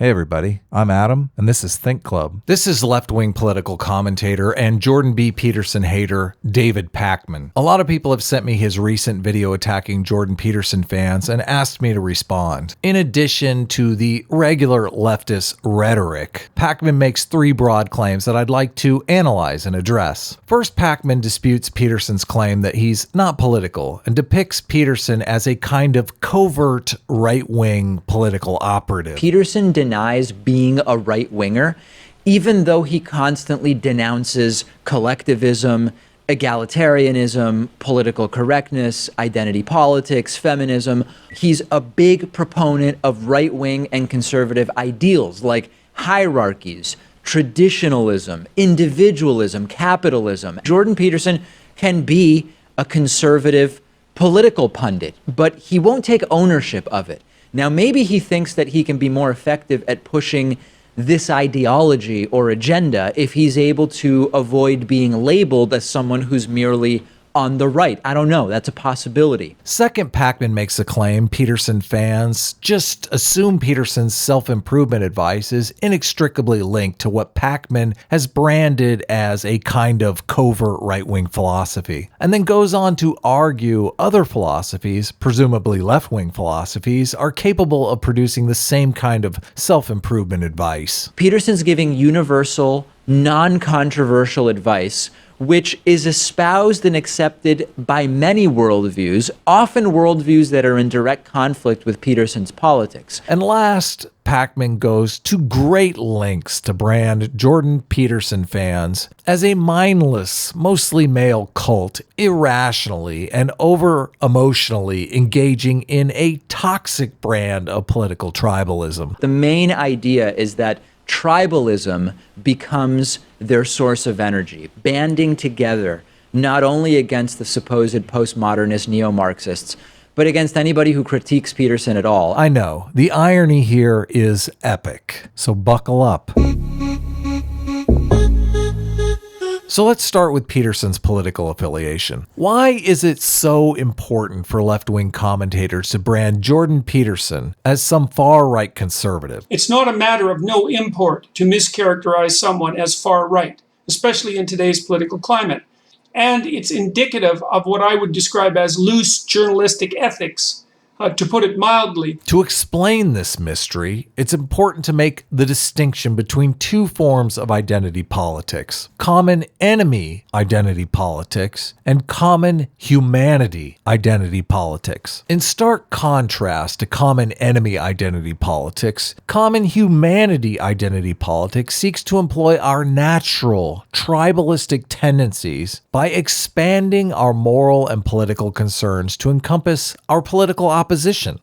Hey everybody, I'm Adam, and this is Think Club. This is left-wing political commentator and Jordan B. Peterson hater, David Pakman. A lot of people have sent me his recent video attacking Jordan Peterson fans and asked me to respond. In addition to the regular leftist rhetoric, Pakman makes three broad claims that I'd like to analyze and address. First, Pakman disputes Peterson's claim that he's not political and depicts Peterson as a kind of covert right-wing political operative. Peterson denies being a right-winger, even though he constantly denounces collectivism, egalitarianism, political correctness, identity politics, feminism. He's a big proponent of right-wing and conservative ideals like hierarchies, traditionalism, individualism, capitalism. Jordan Peterson can be a conservative political pundit, but he won't take ownership of it. Now, maybe he thinks that he can be more effective at pushing this ideology or agenda if he's able to avoid being labeled as someone who's merely on the right. I don't know. That's a possibility. Second, Pakman makes a claim Peterson fans just assume Peterson's self-improvement advice is inextricably linked to what Pakman has branded as a kind of covert right-wing philosophy, and then goes on to argue other philosophies, presumably left-wing philosophies, are capable of producing the same kind of self-improvement advice. Peterson's giving universal, non-controversial advice which is espoused and accepted by many worldviews, often worldviews that are in direct conflict with Peterson's politics. And last, Pakman goes to great lengths to brand Jordan Peterson fans as a mindless, mostly male cult, irrationally and over-emotionally engaging in a toxic brand of political tribalism. The main idea is that tribalism becomes their source of energy, banding together not only against the supposed postmodernist neo-Marxists, but against anybody who critiques Peterson at all. I know, the irony here is epic, so buckle up. So let's start with Peterson's political affiliation. Why is it so important for left-wing commentators to brand Jordan Peterson as some far-right conservative? It's not a matter of no import to mischaracterize someone as far-right, especially in today's political climate. And it's indicative of what I would describe as loose journalistic ethics, to put it mildly. To explain this mystery, it's important to make the distinction between two forms of identity politics: common enemy identity politics and common humanity identity politics. In stark contrast to common enemy identity politics, common humanity identity politics seeks to employ our natural tribalistic tendencies by expanding our moral and political concerns to encompass our political opposition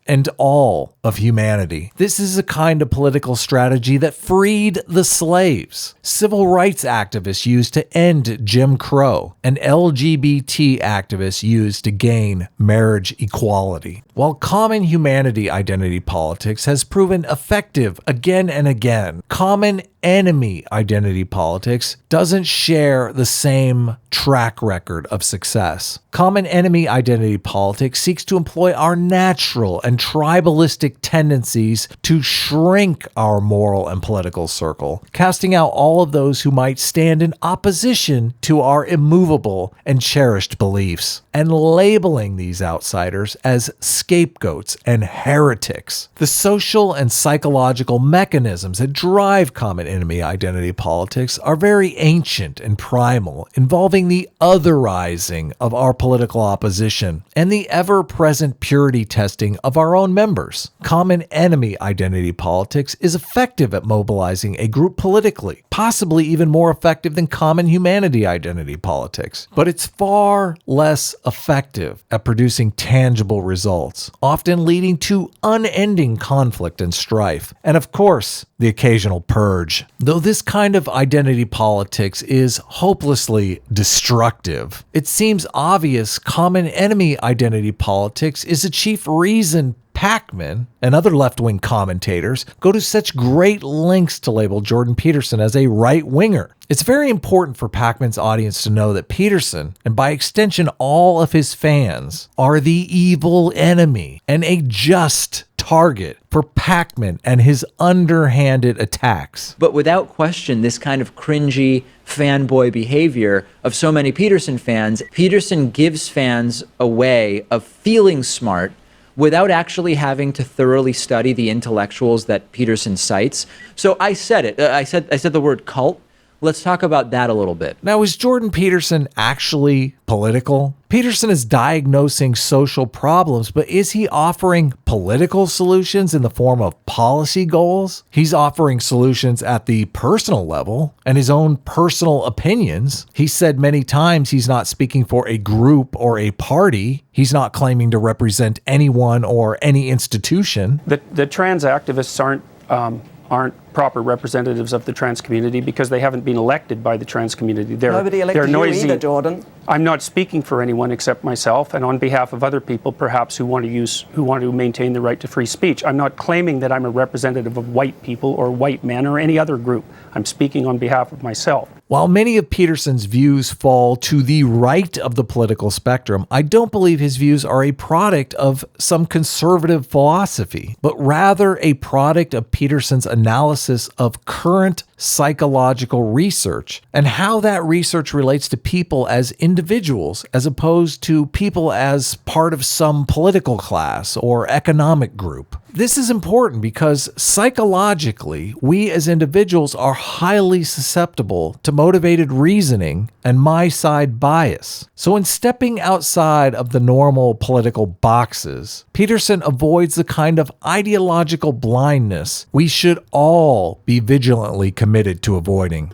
and all of humanity. This is a kind of political strategy that freed the slaves, civil rights activists used to end Jim Crow, and LGBT activists used to gain marriage equality. While common humanity identity politics has proven effective again and again, common enemy identity politics doesn't share the same track record of success. Common enemy identity politics seeks to employ our natural and tribalistic tendencies to shrink our moral and political circle, casting out all of those who might stand in opposition to our immovable and cherished beliefs, and labeling these outsiders as scapegoats and heretics. The social and psychological mechanisms that drive common enemy identity politics are very ancient and primal, involving the otherizing of our political opposition and the ever-present purity testing of our own members. Common enemy identity politics is effective at mobilizing a group politically, possibly even more effective than common humanity identity politics. But it's far less effective at producing tangible results, often leading to unending conflict and strife, and of course, the occasional purge. Though this kind of identity politics is hopelessly destructive, it seems obvious common enemy identity politics is a chief reason Pakman and other left-wing commentators go to such great lengths to label Jordan Peterson as a right-winger. It's very important for Pakman's audience to know that Peterson, and by extension all of his fans, are the evil enemy and a just target for Packman and his underhanded attacks. But without question, this kind of cringy fanboy behavior of so many Peterson fans, Peterson gives fans a way of feeling smart without actually having to thoroughly study the intellectuals that Peterson cites. So I said it. I said the word cult. Let's talk about that a little bit. Now, is Jordan Peterson actually political? Peterson is diagnosing social problems, but is he offering political solutions in the form of policy goals? He's offering solutions at the personal level and his own personal opinions. He said many times he's not speaking for a group or a party. He's not claiming to represent anyone or any institution. The trans activists aren't proper representatives of the trans community because they haven't been elected by the trans community. Nobody elected you either, Jordan. I'm not speaking for anyone except myself and on behalf of other people perhaps who want to maintain the right to free speech. I'm not claiming that I'm a representative of white people or white men or any other group. I'm speaking on behalf of myself. While many of Peterson's views fall to the right of the political spectrum, I don't believe his views are a product of some conservative philosophy, but rather a product of Peterson's analysis of current psychological research and how that research relates to people as individuals as opposed to people as part of some political class or economic group. This is important because psychologically, we as individuals are highly susceptible to motivated reasoning and my-side bias. So in stepping outside of the normal political boxes, Peterson avoids the kind of ideological blindness we should all be vigilantly committed to avoiding.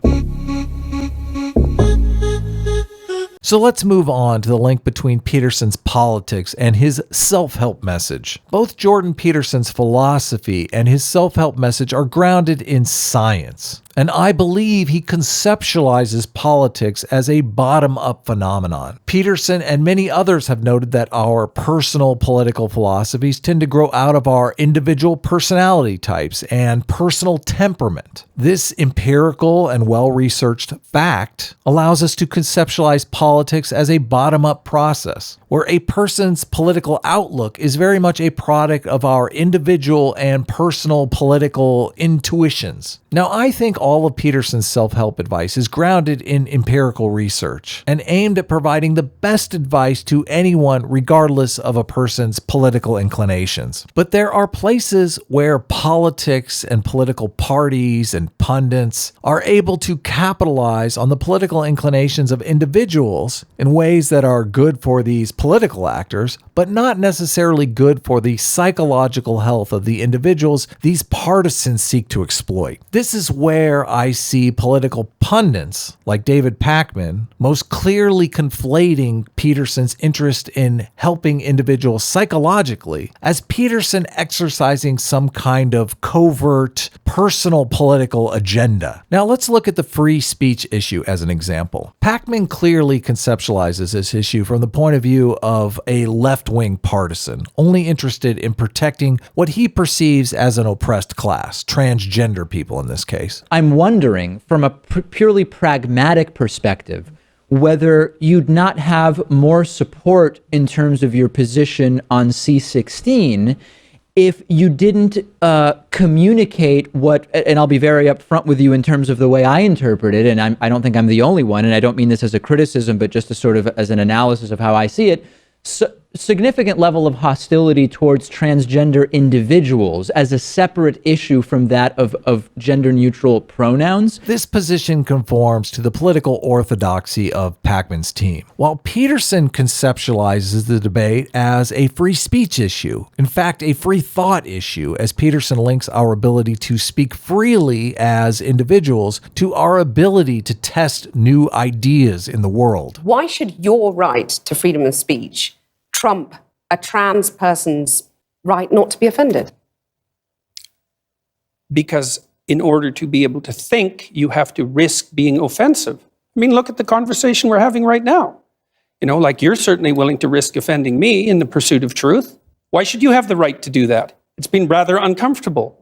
So let's move on to the link between Peterson's politics and his self-help message. Both Jordan Peterson's philosophy and his self-help message are grounded in science. And I believe he conceptualizes politics as a bottom-up phenomenon. Peterson and many others have noted that our personal political philosophies tend to grow out of our individual personality types and personal temperament. This empirical and well-researched fact allows us to conceptualize politics as a bottom-up process, where a person's political outlook is very much a product of our individual and personal political intuitions. Now, I think all of Peterson's self-help advice is grounded in empirical research and aimed at providing the best advice to anyone regardless of a person's political inclinations. But there are places where politics and political parties and pundits are able to capitalize on the political inclinations of individuals in ways that are good for these political actors, but not necessarily good for the psychological health of the individuals these partisans seek to exploit. This is where I see political pundits like David Packman most clearly conflating Peterson's interest in helping individuals psychologically as Peterson exercising some kind of covert personal political agenda. Now let's look at the free speech issue as an example. Packman clearly conceptualizes this issue from the point of view of a left-wing partisan, only interested in protecting what he perceives as an oppressed class, transgender people in this case. I'm wondering, from a purely pragmatic perspective, whether you'd not have more support in terms of your position on C-16 if you didn't communicate what, and I'll be very upfront with you in terms of the way I interpret it, and I don't think I'm the only one, and I don't mean this as a criticism, but just a sort of as an analysis of how I see it. Significant level of hostility towards transgender individuals as a separate issue from that of gender-neutral pronouns. This position conforms to the political orthodoxy of Packman's team, while Peterson conceptualizes the debate as a free speech issue, in fact, a free thought issue, as Peterson links our ability to speak freely as individuals to our ability to test new ideas in the world. Why should your right to freedom of speech trump a trans person's right not to be offended? Because in order to be able to think, you have to risk being offensive. I mean, look at the conversation we're having right now. You know, like you're certainly willing to risk offending me in the pursuit of truth. Why should you have the right to do that? It's been rather uncomfortable.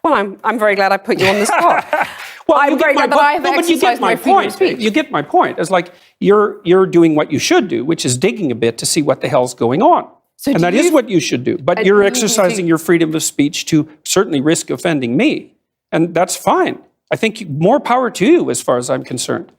Well, I'm very glad I put you on the spot. Well, I'm very glad that I've exercised my freedom of speech. You get my point. It's like you're doing what you should do, which is digging a bit to see what the hell's going on. And that is what you should do. But you're exercising your freedom of speech to certainly risk offending me. And that's fine. I think more power to you as far as I'm concerned.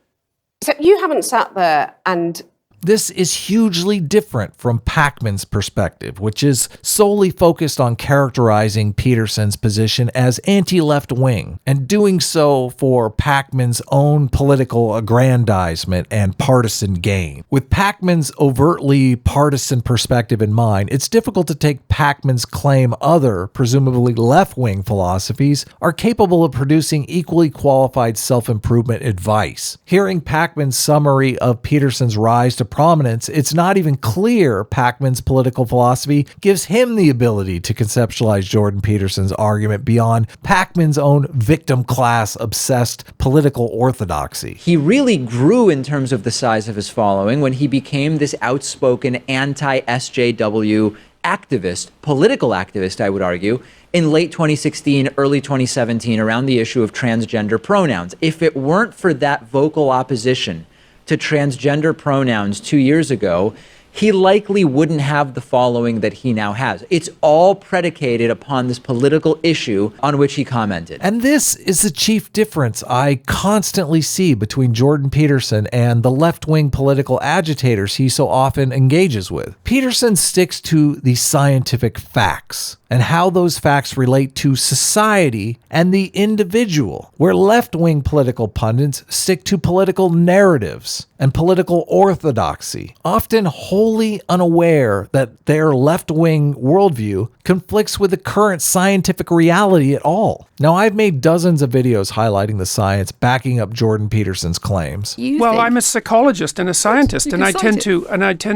So you haven't sat there and... This is hugely different from Packman's perspective, which is solely focused on characterizing Peterson's position as anti-left wing, and doing so for Packman's own political aggrandizement and partisan gain. With Packman's overtly partisan perspective in mind, it's difficult to take Packman's claim other, presumably left-wing philosophies are capable of producing equally qualified self-improvement advice. Hearing Packman's summary of Peterson's rise to prominence, it's not even clear Packman's political philosophy gives him the ability to conceptualize Jordan Peterson's argument beyond Packman's own victim class obsessed political orthodoxy. He really grew in terms of the size of his following when he became this outspoken anti-SJW activist, political activist, I would argue, in late 2016, early 2017, around the issue of transgender pronouns. If it weren't for that vocal opposition to transgender pronouns 2 years ago, he likely wouldn't have the following that he now has. It's all predicated upon this political issue on which he commented. And this is the chief difference I constantly see between Jordan Peterson and the left-wing political agitators he so often engages with. Peterson sticks to the scientific facts and how those facts relate to society and the individual, where left-wing political pundits stick to political narratives and political orthodoxy, often wholly unaware that their left-wing worldview conflicts with the current scientific reality at all. Now, I've made dozens of videos highlighting the science backing up Jordan Peterson's claims. I'm a psychologist and a scientist, and I tend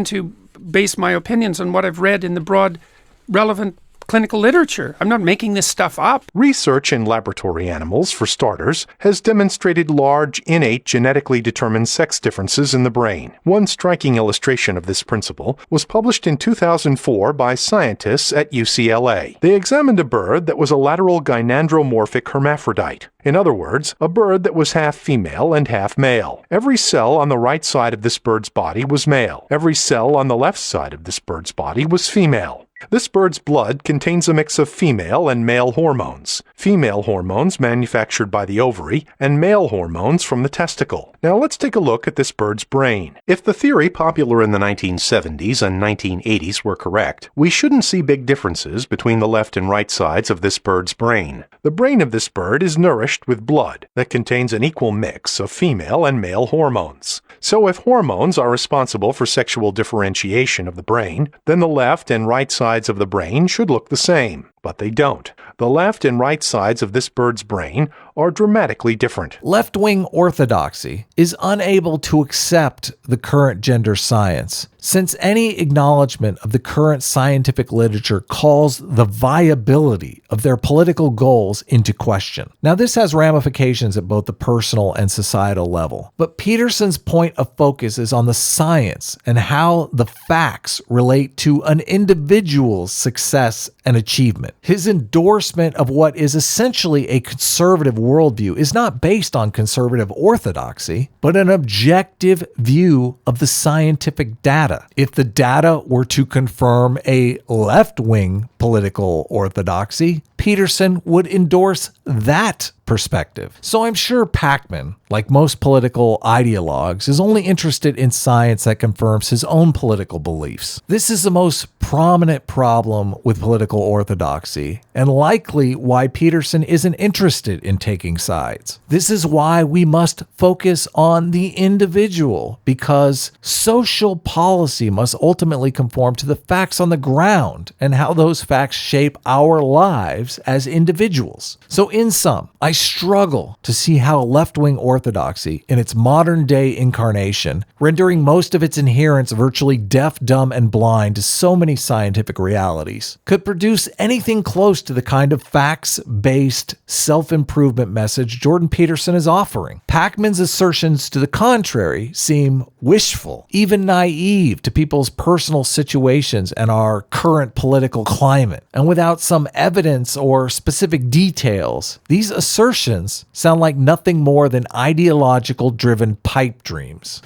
to base my opinions on what I've read in the broad, relevant clinical literature. I'm not making this stuff up. Research in laboratory animals, for starters, has demonstrated large, innate, genetically determined sex differences in the brain. One striking illustration of this principle was published in 2004 by scientists at UCLA. They examined a bird that was a lateral gynandromorphic hermaphrodite. In other words, a bird that was half female and half male. Every cell on the right side of this bird's body was male. Every cell on the left side of this bird's body was female. This bird's blood contains a mix of female and male hormones. Female hormones manufactured by the ovary, and male hormones from the testicle. Now let's take a look at this bird's brain. If the theory popular in the 1970s and 1980s were correct, we shouldn't see big differences between the left and right sides of this bird's brain. The brain of this bird is nourished with blood that contains an equal mix of female and male hormones. So if hormones are responsible for sexual differentiation of the brain, then the left and right sides of the brain should look the same. But they don't. The left and right sides of this bird's brain are dramatically different. Left-wing orthodoxy is unable to accept the current gender science, since any acknowledgement of the current scientific literature calls the viability of their political goals into question. Now, this has ramifications at both the personal and societal level, but Peterson's point of focus is on the science and how the facts relate to an individual's success and achievement. His endorsement of what is essentially a conservative worldview is not based on conservative orthodoxy, but an objective view of the scientific data. If the data were to confirm a left-wing political orthodoxy, Peterson would endorse that perspective. So I'm sure Packman, like most political ideologues, is only interested in science that confirms his own political beliefs. This is the most prominent problem with political orthodoxy, and likely why Peterson isn't interested in taking sides. This is why we must focus on the individual, because social policy must ultimately conform to the facts on the ground and how those facts shape our lives as individuals. So in sum, I struggle to see how left-wing orthodoxy, in its modern-day incarnation, rendering most of its adherents virtually deaf, dumb, and blind to so many scientific realities, could produce anything close to the kind of facts-based self-improvement message Jordan Peterson is offering. Packman's assertions to the contrary seem wishful, even naive to people's personal situations and our current political climate. And without some evidence or specific details, these assertions sound like nothing more than ideological-driven pipe dreams.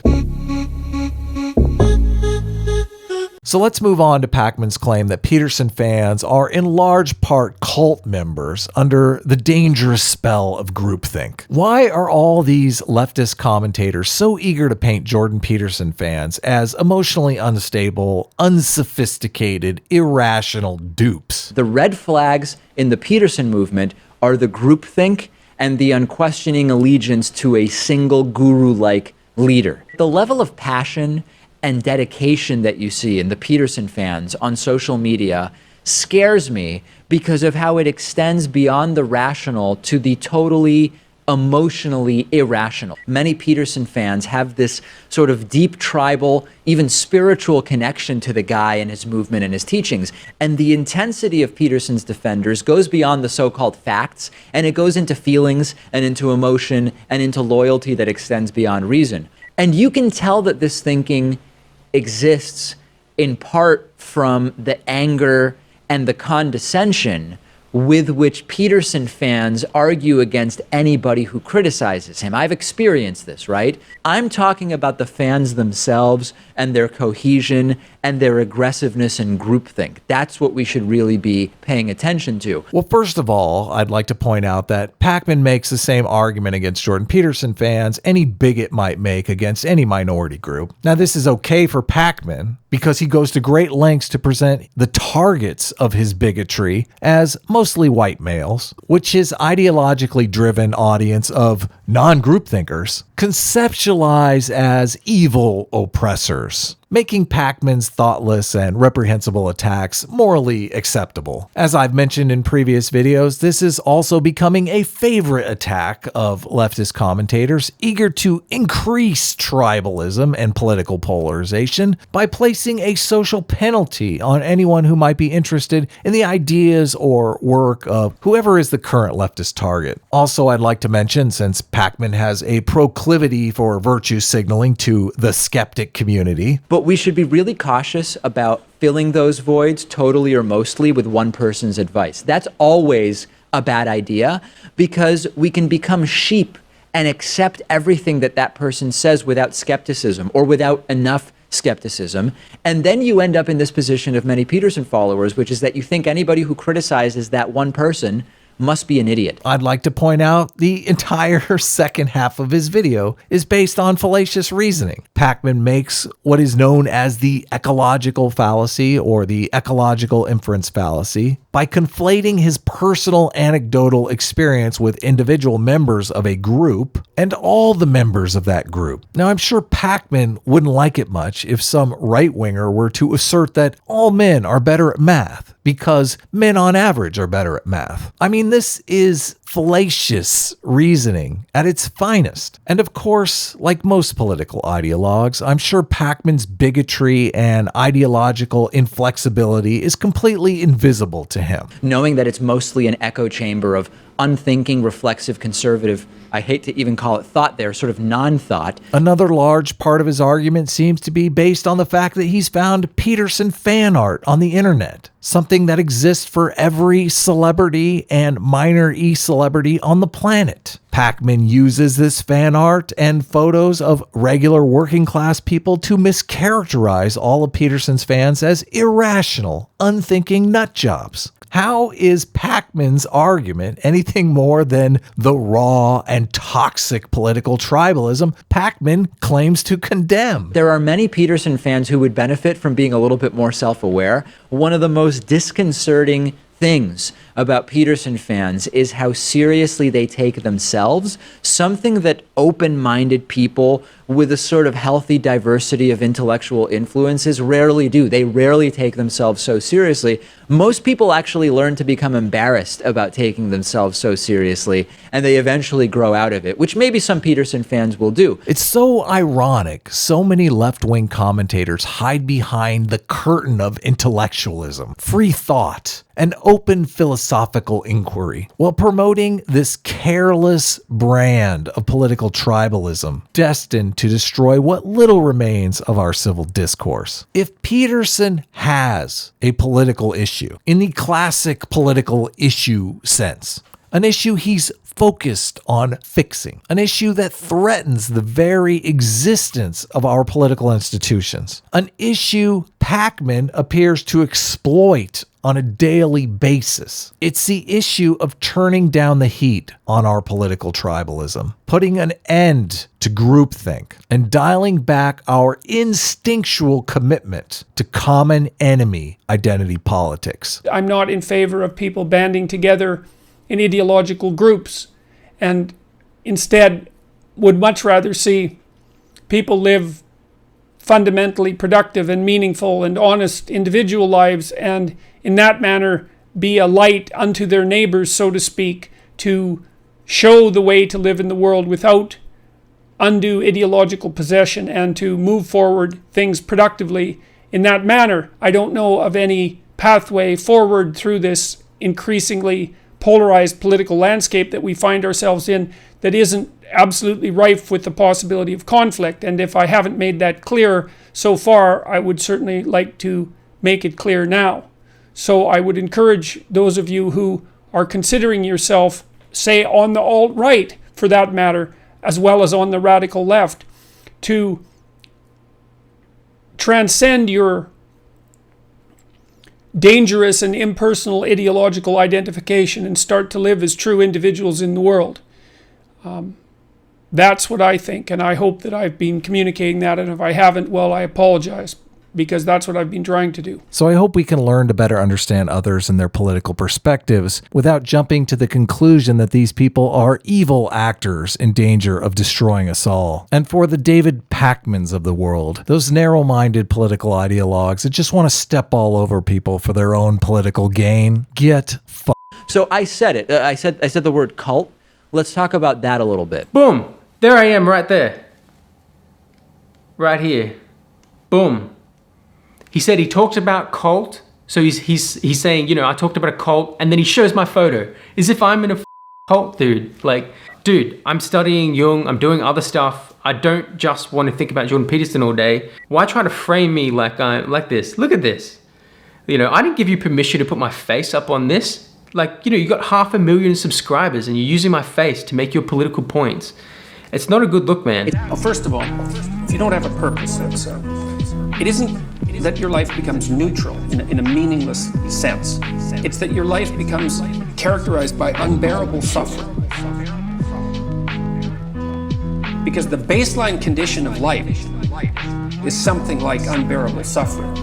So let's move on to Pachman's claim that Peterson fans are in large part cult members under the dangerous spell of groupthink. Why are all these leftist commentators so eager to paint Jordan Peterson fans as emotionally unstable, unsophisticated, irrational dupes? The red flags in the Peterson movement are the groupthink and the unquestioning allegiance to a single guru-like leader. The level of passion and dedication that you see in the Peterson fans on social media scares me because of how it extends beyond the rational to the totally emotionally irrational. Many Peterson fans have this sort of deep tribal, even spiritual connection to the guy and his movement and his teachings. And the intensity of Peterson's defenders goes beyond the so-called facts, and it goes into feelings and into emotion and into loyalty that extends beyond reason. And you can tell that this thinking exists in part from the anger and the condescension with which Peterson fans argue against anybody who criticizes him. I've experienced this, right? I'm talking about the fans themselves and their cohesion and their aggressiveness and groupthink. That's what we should really be paying attention to. Well, first of all, I'd like to point out that Pachman makes the same argument against Jordan Peterson fans any bigot might make against any minority group. Now, this is okay for Pachman because he goes to great lengths to present the targets of his bigotry as mostly white males, which his ideologically driven audience of non-group thinkers conceptualize as evil oppressors, making Pachman's thoughtless and reprehensible attacks morally acceptable. As I've mentioned in previous videos, this is also becoming a favorite attack of leftist commentators eager to increase tribalism and political polarization by placing a social penalty on anyone who might be interested in the ideas or work of whoever is the current leftist target. Also, I'd like to mention, since Pachman has a proclivity for virtue signaling to the skeptic community, but we should be really cautious about filling those voids totally or mostly with one person's advice. That's always a bad idea because we can become sheep and accept everything that that person says without skepticism or without enough skepticism. And then you end up in this position of many Peterson followers, which is that you think anybody who criticizes that one person must be an idiot. I'd like to point out the entire second half of his video is based on fallacious reasoning. Pachman makes what is known as the ecological fallacy or the ecological inference fallacy by conflating his personal anecdotal experience with individual members of a group and all the members of that group. Now, I'm sure Pachman wouldn't like it much if some right-winger were to assert that all men are better at math because men on average are better at math. I mean, this is fallacious reasoning at its finest. And of course, like most political ideologues, I'm sure Pachman's bigotry and ideological inflexibility is completely invisible to him. Knowing that it's mostly an echo chamber of unthinking, reflexive, conservative, I hate to even call it thought there, sort of non-thought. Another large part of his argument seems to be based on the fact that he's found Peterson fan art on the internet, something that exists for every celebrity and minor e-celebrity on the planet. Pachman uses this fan art and photos of regular working class people to mischaracterize all of Peterson's fans as irrational, unthinking nut jobs. How is Pachman's argument anything more than the raw and toxic political tribalism Pachman claims to condemn? There are many Peterson fans who would benefit from being a little bit more self-aware. One of the most disconcerting things about Peterson fans is how seriously they take themselves, something that open-minded people with a sort of healthy diversity of intellectual influences rarely do. They rarely take themselves so seriously. Most people actually learn to become embarrassed about taking themselves so seriously, and they eventually grow out of it, which maybe some Peterson fans will do. It's so ironic. So many left-wing commentators hide behind the curtain of intellectualism, free thought, and open philosophical inquiry, while promoting this careless brand of political tribalism destined to destroy what little remains of our civil discourse. If Peterson has a political issue, in the classic political issue sense, an issue he's focused on fixing, an issue that threatens the very existence of our political institutions, an issue Pac-Man appears to exploit on a daily basis. It's the issue of turning down the heat on our political tribalism, putting an end to groupthink, and dialing back our instinctual commitment to common enemy identity politics. I'm not in favor of people banding together in ideological groups, and instead would much rather see people live fundamentally productive and meaningful and honest individual lives, and in that manner be a light unto their neighbors, so to speak, to show the way to live in the world without undue ideological possession and to move forward things productively in that manner. I don't know of any pathway forward through this increasingly polarized political landscape that we find ourselves in that isn't absolutely rife with the possibility of conflict. And if I haven't made that clear so far, I would certainly like to make it clear now. So I would encourage those of you who are considering yourself, say on the alt-right for that matter, as well as on the radical left, to transcend your dangerous and impersonal ideological identification and start to live as true individuals in the world. That's what I think, and I hope that I've been communicating that, and if I haven't, well, I apologize, because that's what I've been trying to do. So I hope we can learn to better understand others and their political perspectives without jumping to the conclusion that these people are evil actors in danger of destroying us all. And for the David Pac-Mans of the world, those narrow-minded political ideologues that just want to step all over people for their own political gain, get f***ed. So I said it. I said the word cult. Let's talk about that a little bit. Boom. There I am right there. Right here. Boom. He said he talked about cult. So he's saying, you know, I talked about a cult, and then he shows my photo as if I'm in a cult, dude. Like, dude, I'm studying Jung, I'm doing other stuff. I don't just want to think about Jordan Peterson all day. Why try to frame me like this? Look at this. You know, I didn't give you permission to put my face up on this. Like, you know, you got 500,000 subscribers and you're using my face to make your political points. It's not a good look, man. Well, first of all, if you don't have a purpose, it isn't that your life becomes neutral in a meaningless sense. It's that your life becomes characterized by unbearable suffering. Because the baseline condition of life is something like unbearable suffering.